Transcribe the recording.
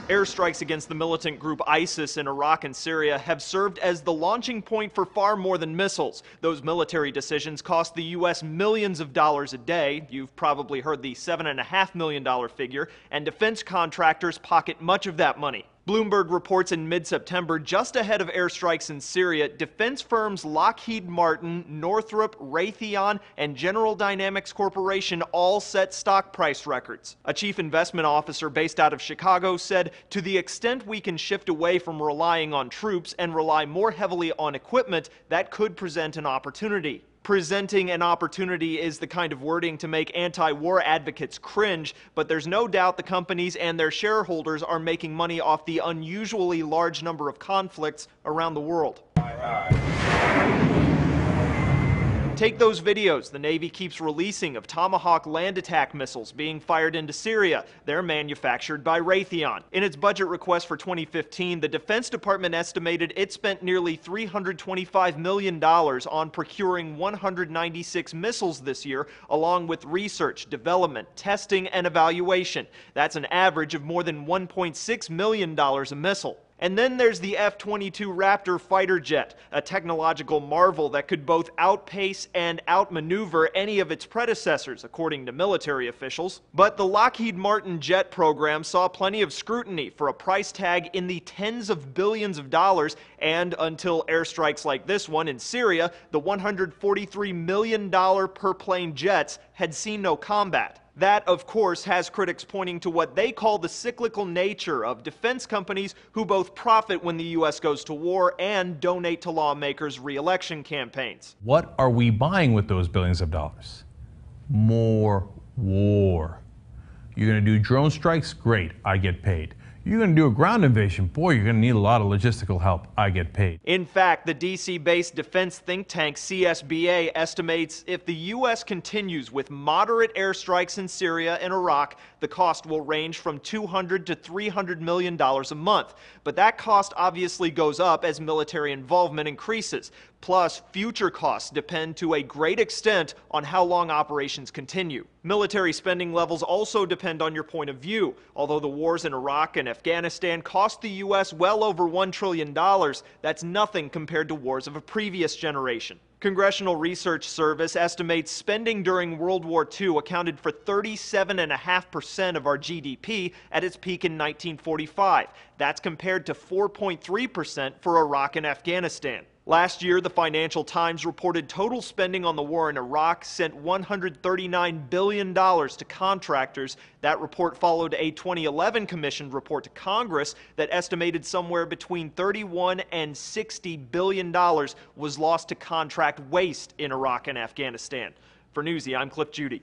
Airstrikes against the militant group ISIS in Iraq and Syria have served as the launching point for far more than missiles. Those military decisions cost the U.S. millions of dollars a day. You've probably heard the $7.5 million figure, and defense contractors pocket much of that money. Bloomberg reports in mid-September, just ahead of airstrikes in Syria, defense firms Lockheed Martin, Northrop, Raytheon, and General Dynamics Corporation all set stock price records. A chief investment officer based out of Chicago said, "To the extent we can shift away from relying on troops and rely more heavily on equipment, that could present an opportunity." Presenting an opportunity is the kind of wording to make anti-war advocates cringe, but there's no doubt the companies and their shareholders are making money off the unusually large number of conflicts around the world. Take those videos the Navy keeps releasing of Tomahawk Land Attack Missiles being fired into Syria. They're manufactured by Raytheon. In its budget request for 2015, the Defense Department estimated it spent nearly $325 million on procuring 196 missiles this year, along with research, development, testing, and evaluation. That's an average of more than $1.6 million a missile. And then there's the F-22 Raptor fighter jet, a technological marvel that could both outpace and outmaneuver any of its predecessors, according to military officials. But the Lockheed Martin jet program saw plenty of scrutiny for a price tag in the tens of billions of dollars, and until airstrikes like this one in Syria, the $143 million per plane jets had seen no combat. That, of course, has critics pointing to what they call the cyclical nature of defense companies who both profit when the U.S. goes to war and donate to lawmakers' re-election campaigns. What are we buying with those billions of dollars? More war. You're going to do drone strikes? Great, I get paid. You're going to do a ground invasion? Boy, you're going to need a lot of logistical help. I get paid. In fact, the D.C.-based defense think tank CSBA estimates if the U.S. continues with moderate airstrikes in Syria and Iraq, the cost will range from $200 to $300 million a month. But that cost obviously goes up as military involvement increases. Plus, future costs depend to a great extent on how long operations continue. Military spending levels also depend on your point of view. Although the wars in Iraq and Afghanistan cost the U.S. well over $1 trillion, that's nothing compared to wars of a previous generation. Congressional Research Service estimates spending during World War II accounted for 37.5% of our GDP at its peak in 1945. That's compared to 4.3% for Iraq and Afghanistan. Last year, the Financial Times reported total spending on the war in Iraq sent $139 billion to contractors. That report followed a 2011 commissioned report to Congress that estimated somewhere between $31 and $60 billion was lost to contract waste in Iraq and Afghanistan. For Newsy, I'm Cliff Judy.